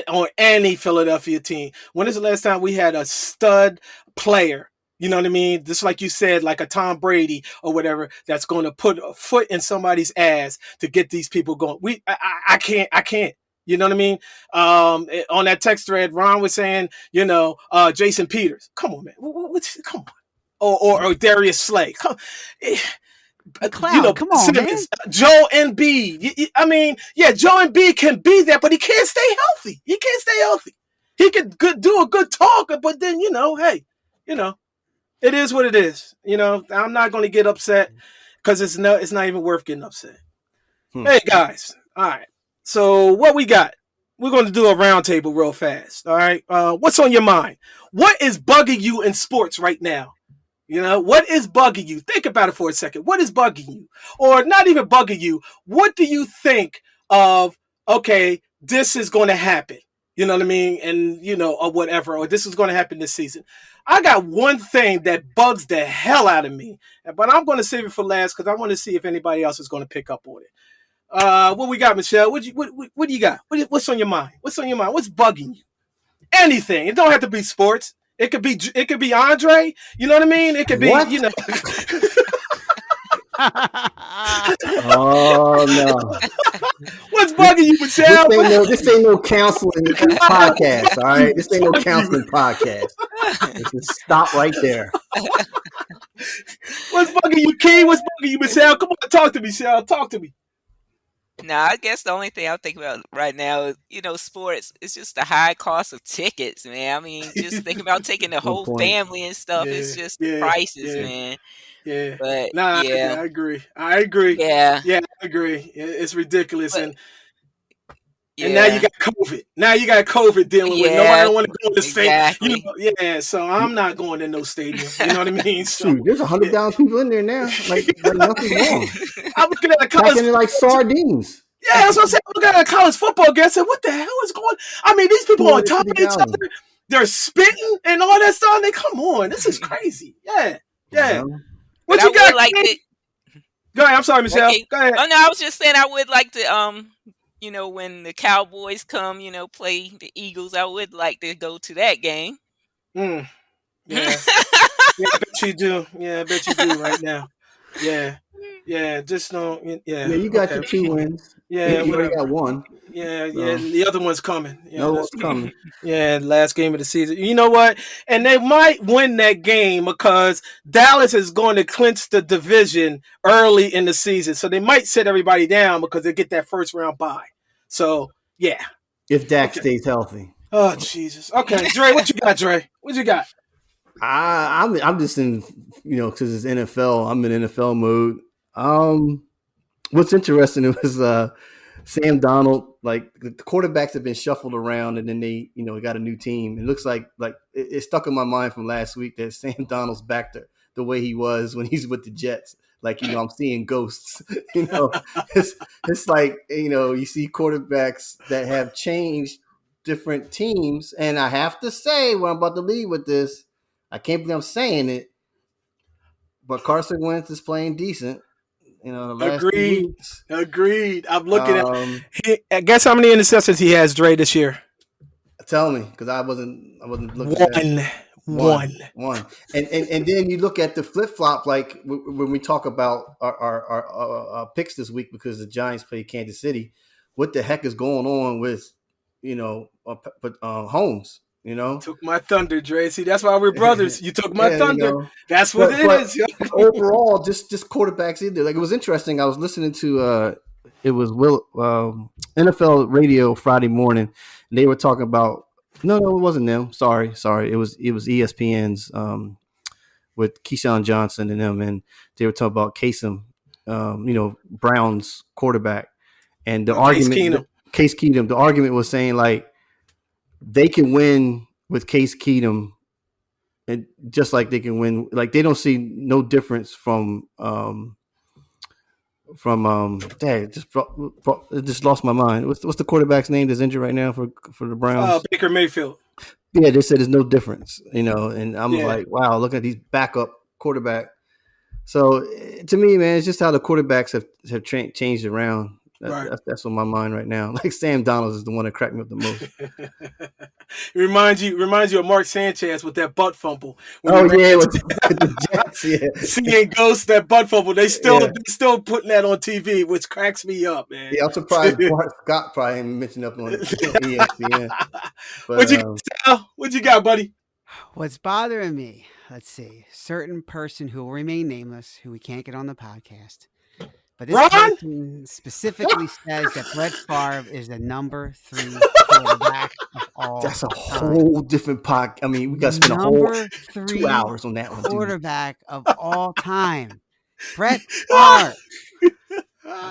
on any Philadelphia team? When is the last time we had a stud player? You know what I mean? Just like you said, like a Tom Brady or whatever, that's going to put a foot in somebody's ass to get these people going. I can't. You know what I mean? On that text thread, Ron was saying, Jason Peters. Come on, man. Come on. Or Darius Slay. Come on, Simmons, man. Joe Embiid. Joe Embiid can be that, but he can't stay healthy. He can do a good talk, but then, hey, it is what it is. I'm not going to get upset because it's not even worth getting upset. Hey, guys. All right. So what we got? We're going to do a roundtable real fast. All right. What's on your mind? What is bugging you in sports right now? What is bugging you? Think about it for a second. What is bugging you? Or not even bugging you. What do you think of, okay, this is going to happen? You know what I mean? And, or whatever, or this is going to happen this season. I got one thing that bugs the hell out of me, but I'm going to save it for last because I want to see if anybody else is going to pick up on it. What we got, Michelle? What do you got? What's on your mind? What's on your mind? What's bugging you? Anything. It don't have to be sports. It could be Andre. You know what I mean? It could be, What? Oh no! What's bugging you, Michelle? This ain't no counseling podcast. All right, this ain't no counseling podcast. Just stop right there. What's bugging you, Key? What's bugging you, Michelle? Come on, talk to me, Michelle. Talk to me. Now, I guess the only thing I'm thinking about right now is, sports. It's just the high cost of tickets, man. I mean, just think about taking the whole family and stuff. It's just the prices, man. Yeah. But I agree. Yeah. Yeah, I agree. It's ridiculous. But, and now you got COVID. Now you got COVID dealing with. Nobody don't want to go to the stadium. So I'm not going to no stadium. You know what I mean? So, dude, there's 100,000 people in there now. Like nothing's wrong. I'm looking at a college like sardines. Yeah, that's what I'm saying. I'm looking at a college football game. I said, what the hell is going on? I mean, these people on top of each other. They're spitting and all that stuff. Come on. This is crazy. Yeah. What you got? Go ahead. I'm sorry, Michelle. Okay. Go ahead. Oh, no, I was just saying I would like to, when the Cowboys come, play the Eagles, I would like to go to that game. Yeah. I bet you do. Yeah, I bet you do right now. Yeah, just don't. Yeah, you got your 2 wins. Yeah, you already got 1. Yeah, the other one's coming. No one's coming. Yeah, last game of the season. You know what? And they might win that game because Dallas is going to clinch the division early in the season. So they might sit everybody down because they get that first round bye. So, yeah. If Dak stays healthy. Oh, Jesus. Okay, Dre, what you got, Dre? What you got? I'm just in, because it's NFL. I'm in NFL mode. What's interesting was Sam Darnold. Like the quarterbacks have been shuffled around, and then they, got a new team. It looks like it stuck in my mind from last week that Sam Darnold's back to the way he was when he's with the Jets. Like I'm seeing ghosts. It's like you see quarterbacks that have changed different teams, and I have to say, when I'm about to leave with this, I can't believe I'm saying it, but Carson Wentz is playing decent. The last 2 Agreed. weeks. Agreed. I'm looking at. Guess how many interceptions he has, Dre, this year? Tell me, because I wasn't looking at that. One. And then you look at the flip flop, like when we talk about our picks this week, because the Giants play Kansas City. What the heck is going on with Holmes? Took my thunder, Dre. See, that's why we're brothers. You took my thunder. That's what it is. But overall, just quarterbacks either. Like, it was interesting. I was listening to it was NFL radio Friday morning, and they were talking about. No, it wasn't them. Sorry. It was ESPN's with Keyshawn Johnson and them, and they were talking about Kasem, Brown's quarterback, and the argument, Case Keenum. The argument was saying, like, they can win with Case Keenum, and just like they can win, like, they don't see no difference from. It just lost my mind. What's the quarterback's name that's injured right now for the Browns? Baker Mayfield. Yeah, they said there's no difference, and I'm like, wow, look at these backup quarterback. So to me, man, it's just how the quarterbacks have changed around. That's on my mind right now. Like, Sam Donald is the one that cracked me up the most. It reminds you of Mark Sanchez with that butt fumble. With the Jets, yeah. Seeing ghosts, that butt fumble. They still putting that on TV, which cracks me up, man. Yeah, I'm surprised Bart Scott probably mentioned up on ESPN. But, what you got, buddy? What's bothering me? Let's see. Certain person who will remain nameless, who we can't get on the podcast. But this person specifically says that Brett Favre is the number 3 quarterback of all time. That's a whole different podcast. I mean, we got to spend a whole 2 hours on that one. Quarterback of all time. Brett Favre.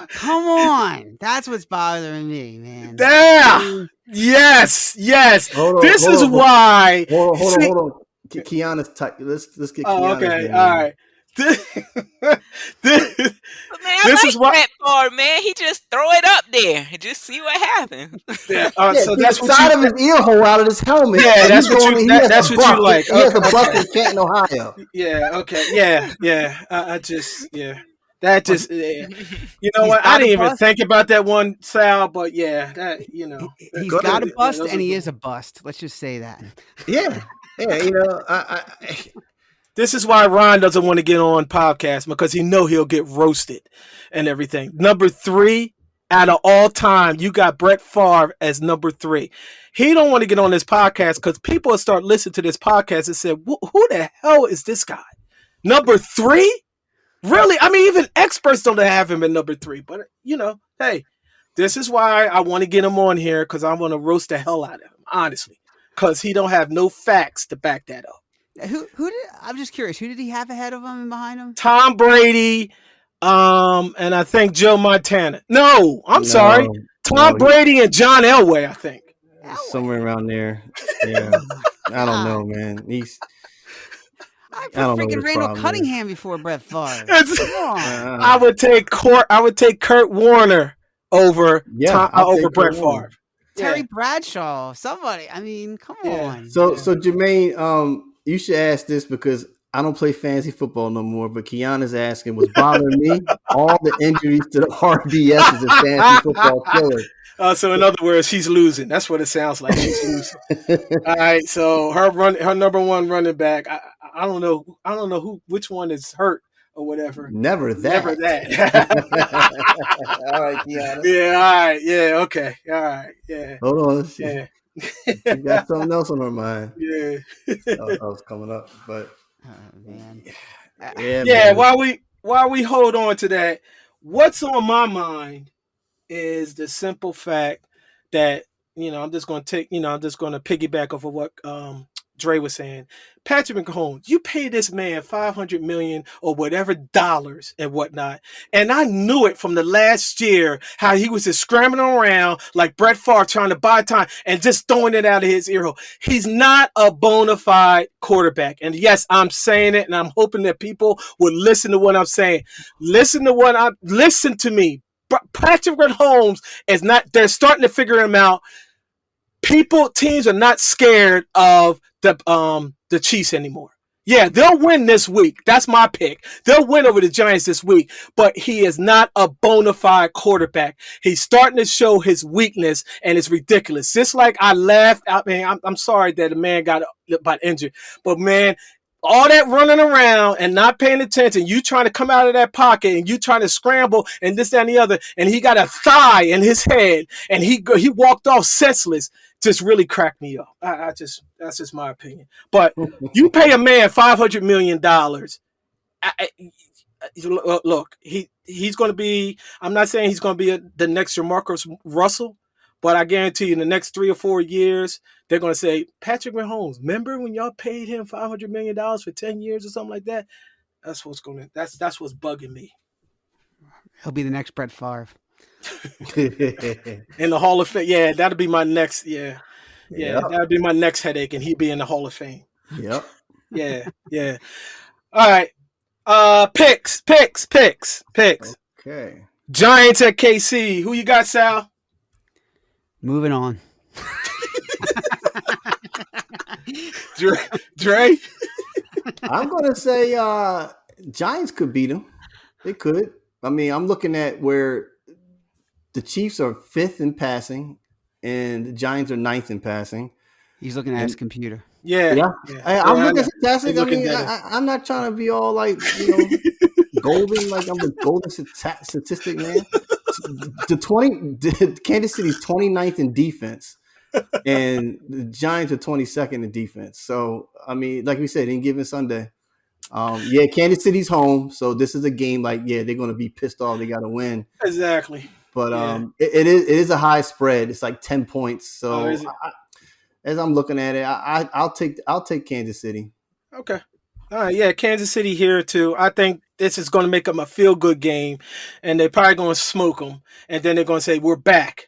Come on. That's what's bothering me, man. Yeah. Yes. This is why. Hold on. Keonna's tight. Let's get Keonna's okay. All right. This is why Brett Favre, man. He just throw it up there and just see what happens. So that's the side of his ear hole out of his helmet. Yeah, that's what you like. He has a bust in Canton, Ohio. Yeah. Okay. Yeah. That just, you know what? I didn't even think about that one, Sal. But yeah, that he's got a bust, and he is a bust. Let's just say that. Yeah. This is why Ron doesn't want to get on podcast, because he know he'll get roasted and everything. Number 3 out of all time, you got Brett Favre as number 3. He don't want to get on this podcast because people will start listening to this podcast and say, who the hell is this guy? Number 3? Really? I mean, even experts don't have him at number 3. But, hey, this is why I want to get him on here, because I want to roast the hell out of him, honestly, because he don't have no facts to back that up. Who did? I'm just curious. Who did he have ahead of him and behind him? Tom Brady, and I think Joe Montana. No, sorry. Tom Brady and John Elway, I think. Somewhere around there. Yeah. I don't know, man. I put freaking Randall Cunningham before Brett Favre. I would take Kurt Warner over Brett Favre. Terry Bradshaw, somebody. I mean, come on. So Jermaine, you should ask this, because I don't play fantasy football no more, but Keonna's asking, what's bothering me? All the injuries to the RBSs and fantasy football killers. So in other words, she's losing. That's what it sounds like. She's losing. All right. So her number 1 running back. I don't know which one is hurt or whatever. Never that. All right, Keonna. Yeah. All right. Yeah. Okay. All right. Yeah. Hold on. Yeah. She got something else on her mind. Yeah. That was coming up, but man. Yeah. Man. While we hold on to that, what's on my mind is the simple fact that I'm just going to piggyback off of what Dre was saying. Patrick Mahomes, you pay this man $500 million or whatever dollars and whatnot. And I knew it from the last year how he was just scrambling around like Brett Favre trying to buy time and just throwing it out of his ear hole. He's not a bona fide quarterback. And yes, I'm saying it, and I'm hoping that people would listen to what I'm saying. Listen to me. Patrick Mahomes is not, they're starting to figure him out. teams are not scared of the Chiefs anymore. Yeah, they'll win this week. That's my pick. They'll win over the Giants this week, but he is not a bona fide quarterback. He's starting to show his weakness, and it's ridiculous. Just like I laughed. I mean, I'm sorry that the man got injured, but man, all that running around and not paying attention, you trying to come out of that pocket and you trying to scramble and this, that, and the other, and he got a thigh in his head, and he walked off senseless. Just really cracked me up. That's just my opinion. But you pay a man $500 million. Look, he's going to be. I'm not saying he's going to be the next Jamarcus Russell, but I guarantee you, in the next 3 or 4 years, they're going to say, Patrick Mahomes, remember when y'all paid him $500 million for 10 years or something like that? That's what's bugging me. He'll be the next Brett Favre. In the Hall of Fame. Yeah, that'll be my next. Yeah, that'll be my next headache, and he'd be in the Hall of Fame. Yep. Yeah. All right. Picks. Okay. Giants at KC. Who you got, Sal? Moving on. Dre? I'm gonna say Giants could beat them. They could. I mean, I'm looking at where the Chiefs are 5th in passing, and the Giants are 9th in passing. He's looking at his computer. Yeah. I'm looking at statistics. I mean, I'm not trying to be all like, golden, like I'm the golden statistic man. Kansas City's 29th in defense, and the Giants are 22nd in defense. So, I mean, like we said, any given Sunday, Kansas City's home, so this is a game like, they're going to be pissed off. They got to win. Exactly. But it is a high spread. It's like 10 points. So as I'm looking at it, I'll take Kansas City. Okay. All right. Yeah, Kansas City here too. I think this is going to make them a feel-good game, and they're probably going to smoke them, and then they're going to say, "We're back,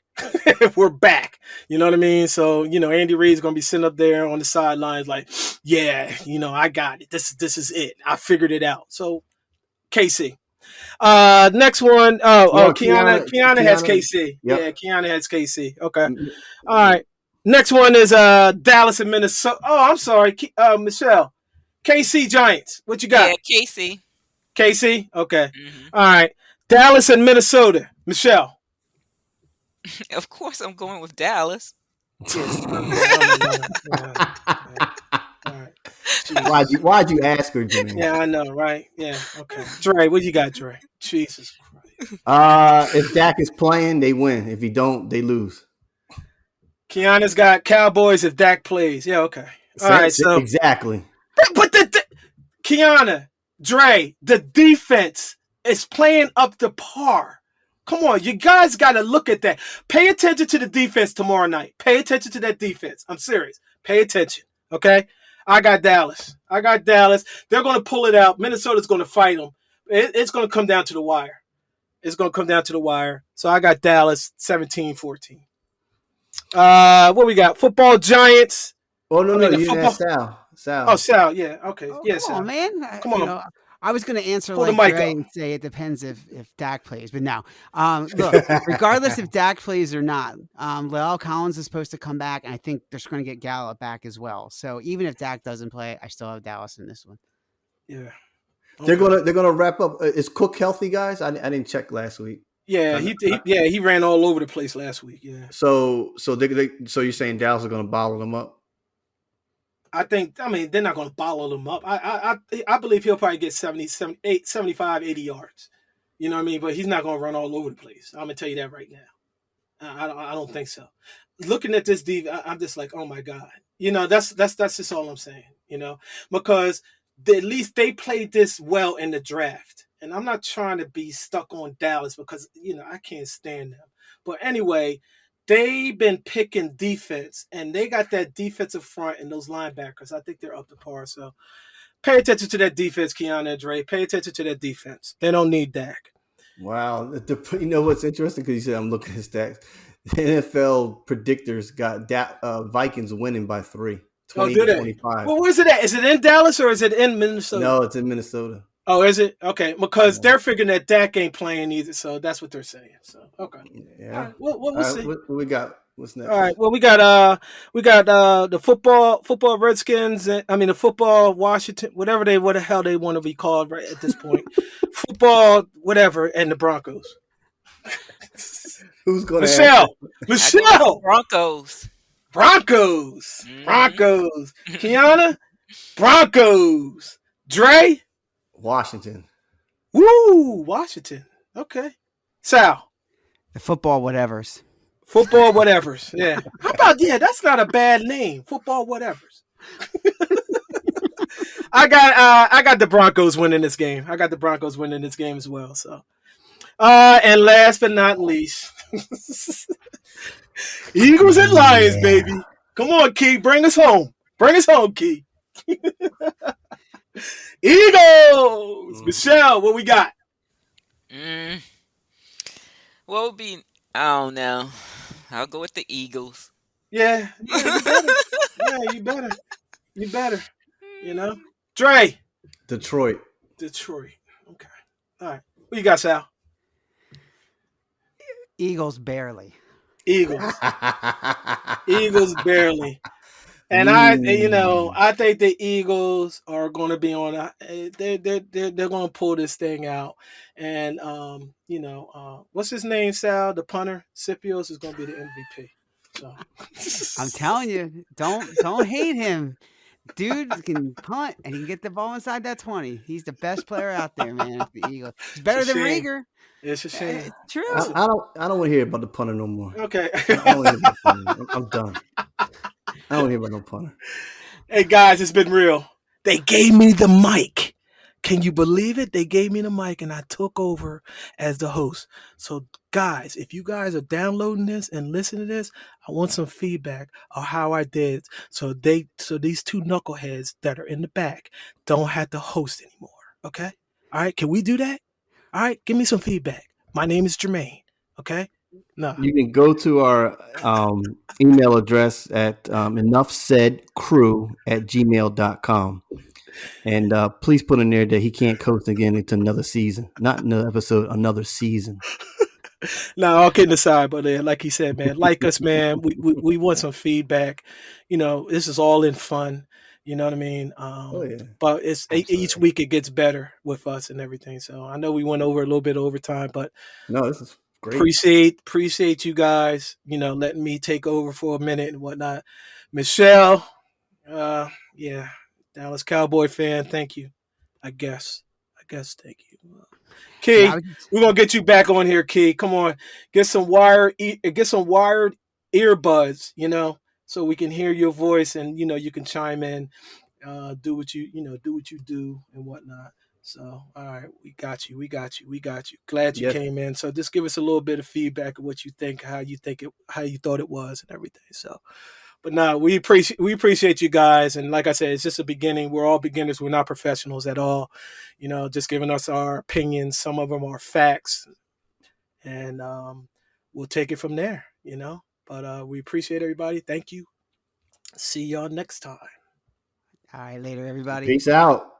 we're back." You know what I mean? So Andy Reid's going to be sitting up there on the sidelines, like, "Yeah, I got it. This is it. I figured it out." So, KC. Next one. Keonna has KC. Yep. Yeah, Keonna has KC. Okay. All right. Next one is Dallas and Minnesota. Oh, I'm sorry, Michelle. KC Giants. What you got? Yeah, KC. KC. Okay. Mm-hmm. All right. Dallas and Minnesota. Michelle. Of course, I'm going with Dallas. Why'd you ask her, Jimmy? Yeah, I know, right? Yeah, okay. Dre, what you got, Dre? Jesus Christ. If Dak is playing, they win. If he don't, they lose. Keonna's got Cowboys if Dak plays. Yeah, okay. All right, so exactly. But Keonna, Dre, the defense is playing up to par. Come on, you guys got to look at that. Pay attention to the defense tomorrow night. Pay attention to that defense. I'm serious. Pay attention, okay? I got Dallas. They're going to pull it out. Minnesota's going to fight them. It's going to come down to the wire. So I got Dallas 17-14. What we got? Football Giants. Oh, no, you didn't ask Sal. Oh, Sal, yeah. Okay. Oh, yeah, come on, man. Come on. I was going to answer Pull like the mic Dre up. and say it depends if Dak plays, but no. Look, regardless if Dak plays or not, La'el Collins is supposed to come back, and I think they're going to get Gallup back as well. So even if Dak doesn't play, I still have Dallas in this one. Yeah. Okay. They're gonna wrap up. Is Cook healthy, guys? I didn't check last week. Yeah, he ran all over the place last week. Yeah. So you're saying Dallas are gonna bottle them up? I mean, they're not going to bottle him up. I believe he'll probably get 75, 80 yards. You know what I mean? But he's not going to run all over the place. I'm going to tell you that right now. I don't think so. Looking at this defense, I'm just like, oh my God. That's just all I'm saying, because at least they played this well in the draft. And I'm not trying to be stuck on Dallas because, I can't stand them. But anyway, they've been picking defense, and they got that defensive front and those linebackers. I think they're up to par. So pay attention to that defense, Keonna and Dre. Pay attention to that defense. They don't need Dak. Wow. You know what's interesting? Because you said I'm looking at stats. The NFL predictors got Vikings winning by 3. 20-25. Well, where's it at? Is it in Dallas or is it in Minnesota? No, it's in Minnesota. Oh, is it? Okay, because they're figuring that Dak ain't playing either, so that's what they're saying. So, okay. Yeah. Right, we'll see. What we got? What's All next? right. Well, we got the football Redskins. I mean the football Washington, whatever what the hell they want to be called right at this point. Football, whatever, and the Broncos. Who's going to answer? Michelle, I go with the Michelle, Broncos. Hmm Broncos. Keonna, Broncos. Dre, Washington. woo, Washington. Okay. Sal, The football whatevers. football whatevers. Yeah. How about that's not a bad name. Football whatevers. I got the Broncos winning this game. I got the Broncos winning this game as well. So and last but not least, Eagles and Lions, Yeah. baby. Come on, Key, bring us home. Bring us home, Key. Eagles. Michelle, what we got? Mm, what would be? I don't know. I'll go with the Eagles. Yeah, you better. Yeah, you better. You better. You know, Dre, Detroit. Detroit. Okay. All right. What you got, Sal? Eagles barely. Eagles. Eagles barely. And Mm. I think the Eagles are going to be on. They're going to pull this thing out. And what's his name? Sal, the punter, Scipios is going to be the MVP. So I'm telling you, don't hate him. Dude can punt and he can get the ball inside that 20. He's the best player out there, man. For the Eagles. He's better it's a than shame. Rieger. It's a shame. It's true. I don't want to hear about the punter no more. Okay. I don't want to hear about the punter. I'm done. I don't want to hear about no punter. Hey guys, it's been real. They gave me the mic. Can you believe it? They gave me the mic and I took over as the host. So guys, if you guys are downloading this and listening to this, I want some feedback on how I did. So these two knuckleheads that are in the back don't have to host anymore. Okay? All right, can we do that? All right, give me some feedback. My name is Jermaine. Okay? No. You can go to our email address at enoughsaidcrew@gmail.com. And please put in there that he can't coast again into another season. Not another episode, another season. No, all kidding aside, but like he said, man, like us, man, we want some feedback. This is all in fun. You know what I mean? Oh, yeah. But it's each Absolutely. week it gets better with us and everything. So I know we went over a little bit over time, but No, this is great. appreciate you guys. Letting me take over for a minute and whatnot. Michelle, yeah, Dallas Cowboy fan. Thank you. I guess. Thank you. Key, Yeah, we're gonna get you back on here, Key. Come on, get some wired earbuds, so we can hear your voice and you can chime in, do what you do and whatnot. So, all right, we got you. Glad you Yes. came in. So, just give us a little bit of feedback of what you think, how you thought it was, and everything. So, but no, we appreciate you guys, and like I said, it's just a beginning. We're all beginners. We're not professionals at all. Just giving us our opinions. Some of them are facts, and we'll take it from there. But we appreciate everybody. Thank you. See y'all next time. all right, later, everybody. Peace out.